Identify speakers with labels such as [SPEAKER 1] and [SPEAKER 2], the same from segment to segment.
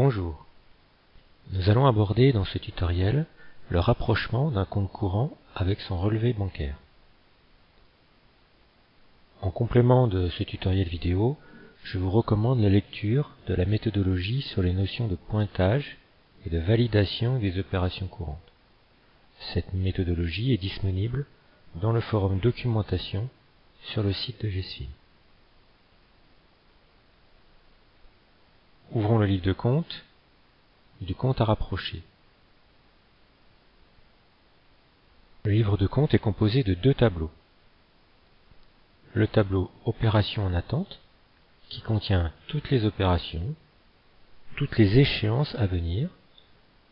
[SPEAKER 1] Bonjour. Nous allons aborder dans ce tutoriel le rapprochement d'un compte courant avec son relevé bancaire. En complément de ce tutoriel vidéo, je vous recommande la lecture de la méthodologie sur les notions de pointage et de validation des opérations courantes. Cette méthodologie est disponible dans le forum documentation sur le site de GSFIN. Ouvrons le livre de compte, du compte à rapprocher. Le livre de compte est composé de deux tableaux. Le tableau Opérations en attente, qui contient toutes les opérations, toutes les échéances à venir.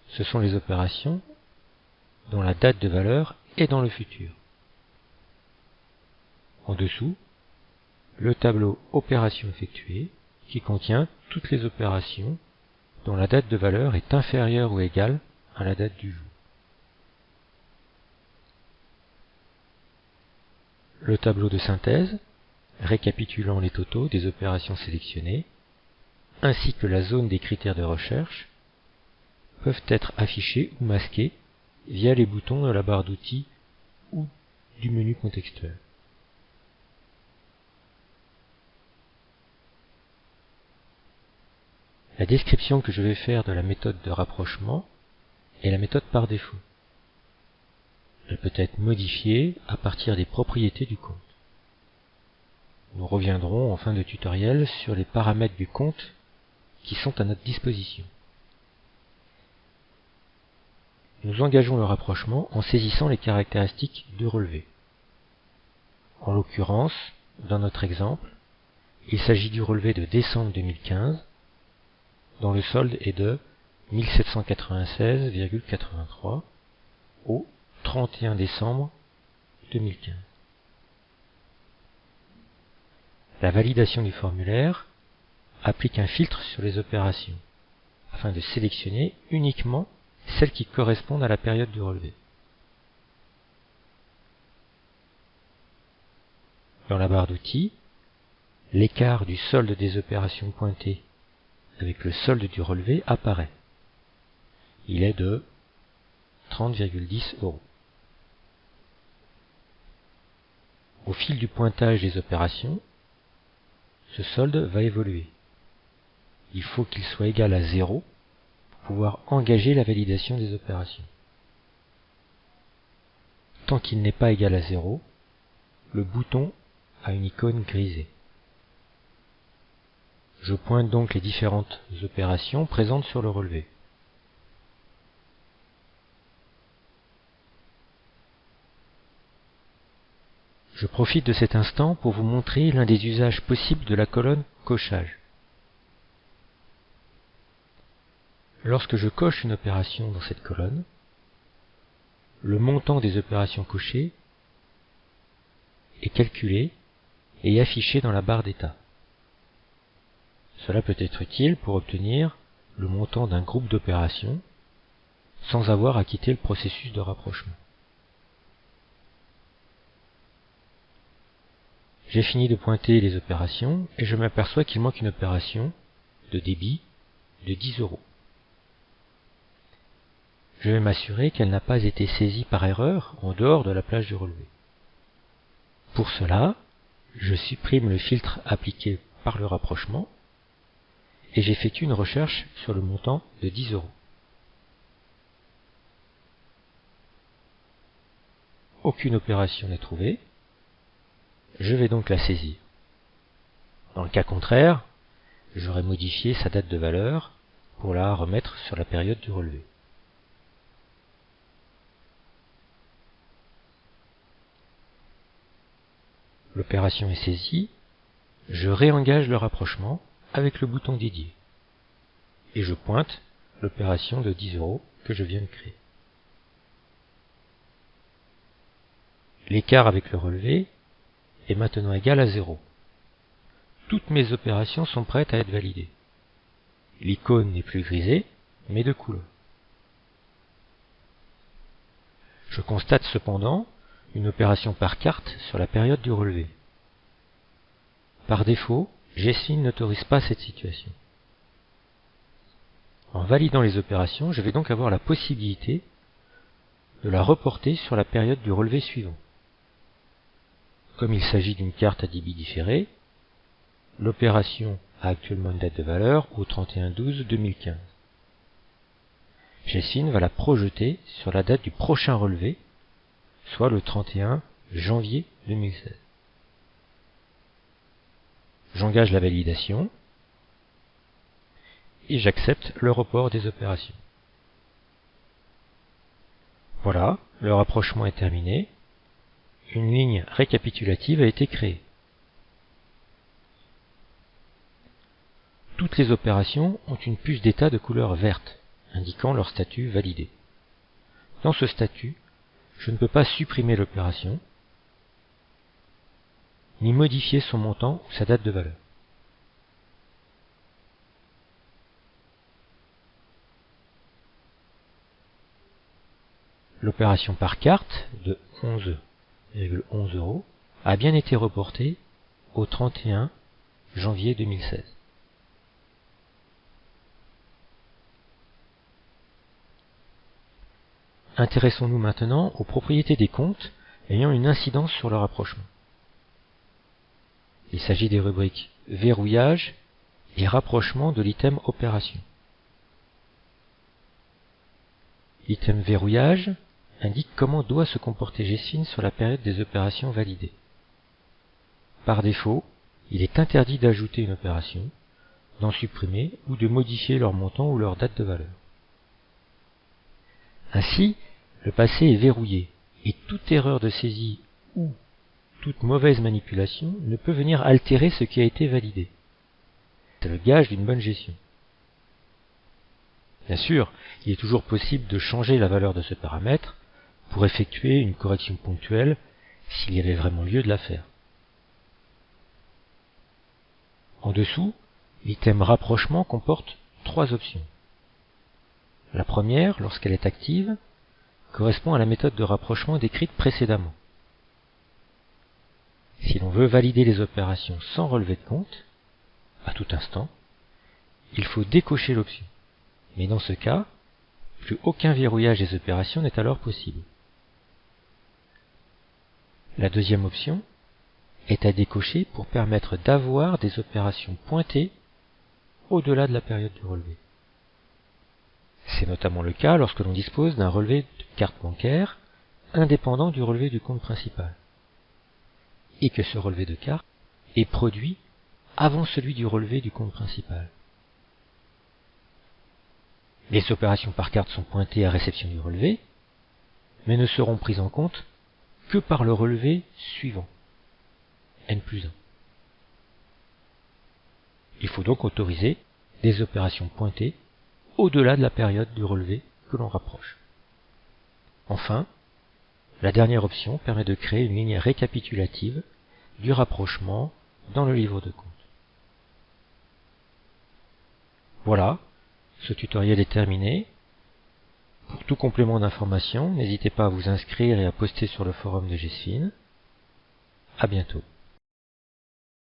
[SPEAKER 1] Ce sont les opérations dont la date de valeur est dans le futur. En dessous, le tableau Opérations effectuées, qui contient toutes les opérations dont la date de valeur est inférieure ou égale à la date du jour. Le tableau de synthèse, récapitulant les totaux des opérations sélectionnées, ainsi que la zone des critères de recherche, peuvent être affichés ou masqués via les boutons de la barre d'outils ou du menu contextuel. La description que je vais faire de la méthode de rapprochement est la méthode par défaut. Elle peut être modifiée à partir des propriétés du compte. Nous reviendrons en fin de tutoriel sur les paramètres du compte qui sont à notre disposition. Nous engageons le rapprochement en saisissant les caractéristiques du relevé. En l'occurrence, dans notre exemple, il s'agit du relevé de décembre 2015, dont le solde est de 1796,83 au 31 décembre 2015. La validation du formulaire applique un filtre sur les opérations, afin de sélectionner uniquement celles qui correspondent à la période du relevé. Dans la barre d'outils, l'écart du solde des opérations pointées avec le solde du relevé apparaît. Il est de 30,10 €. Au fil du pointage des opérations, ce solde va évoluer. Il faut qu'il soit égal à 0 pour pouvoir engager la validation des opérations. Tant qu'il n'est pas égal à 0, le bouton a une icône grisée. Je pointe donc les différentes opérations présentes sur le relevé. Je profite de cet instant pour vous montrer l'un des usages possibles de la colonne cochage. Lorsque je coche une opération dans cette colonne, le montant des opérations cochées est calculé et affiché dans la barre d'état. Cela peut être utile pour obtenir le montant d'un groupe d'opérations sans avoir à quitter le processus de rapprochement. J'ai fini de pointer les opérations et je m'aperçois qu'il manque une opération de débit de 10 €. Je vais m'assurer qu'elle n'a pas été saisie par erreur en dehors de la plage du relevé. Pour cela, je supprime le filtre appliqué par le rapprochement et j'effectue une recherche sur le montant de 10 €. Aucune opération n'est trouvée. Je vais donc la saisir. Dans le cas contraire, j'aurais modifié sa date de valeur pour la remettre sur la période du relevé. L'opération est saisie, je réengage le rapprochement avec le bouton dédié et je pointe l'opération de 10 € que je viens de créer. L'écart avec le relevé est maintenant égal à 0. Toutes mes opérations sont prêtes à être validées. L'icône n'est plus grisée, mais de couleur. Je constate cependant une opération par carte sur la période du relevé. Par défaut, GSFIN n'autorise pas cette situation. validant les opérations, je vais donc avoir la possibilité de la reporter sur la période du relevé suivant. Comme il s'agit d'une carte à débit différé, l'opération a actuellement une date de valeur au 31/12/2015. GESFIN va la projeter sur la date du prochain relevé, soit le 31 janvier 2016. J'engage la validation et j'accepte le report des opérations. Voilà, le rapprochement est terminé. Une ligne récapitulative a été créée. Toutes les opérations ont une puce d'état de couleur verte, indiquant leur statut validé. Dans ce statut, je ne peux pas supprimer l'opération, ni modifier son montant ou sa date de valeur. L'opération par carte de 11,11 € a bien été reportée au 31 janvier 2016. Intéressons-nous maintenant aux propriétés des comptes ayant une incidence sur le rapprochement. Il s'agit des rubriques verrouillage et rapprochement de l'item opération. L'item verrouillage indique comment doit se comporter GESFIN sur la période des opérations validées. Par défaut, il est interdit d'ajouter une opération, d'en supprimer ou de modifier leur montant ou leur date de valeur. Ainsi, le passé est verrouillé et toute erreur de saisie ou toute mauvaise manipulation ne peut venir altérer ce qui a été validé. C'est le gage d'une bonne gestion. Bien sûr, il est toujours possible de changer la valeur de ce paramètre pour effectuer une correction ponctuelle s'il y avait vraiment lieu de la faire. En dessous, l'item rapprochement comporte 3 options. La première, lorsqu'elle est active, correspond à la méthode de rapprochement décrite précédemment. Si l'on veut valider les opérations sans relevé de compte, à tout instant, il faut décocher l'option. Mais dans ce cas, plus aucun verrouillage des opérations n'est alors possible. La deuxième option est à décocher pour permettre d'avoir des opérations pointées au-delà de la période du relevé. C'est notamment le cas lorsque l'on dispose d'un relevé de carte bancaire indépendant du relevé du compte principal, et que ce relevé de carte est produit avant celui du relevé du compte principal. Les opérations par carte sont pointées à réception du relevé, mais ne seront prises en compte que par le relevé suivant, N+1. Il faut donc autoriser des opérations pointées au-delà de la période du relevé que l'on rapproche. Enfin, la dernière option permet de créer une ligne récapitulative du rapprochement dans le livre de compte. Voilà, ce tutoriel est terminé. Pour tout complément d'information, n'hésitez pas à vous inscrire et à poster sur le forum de GESFIN. À bientôt.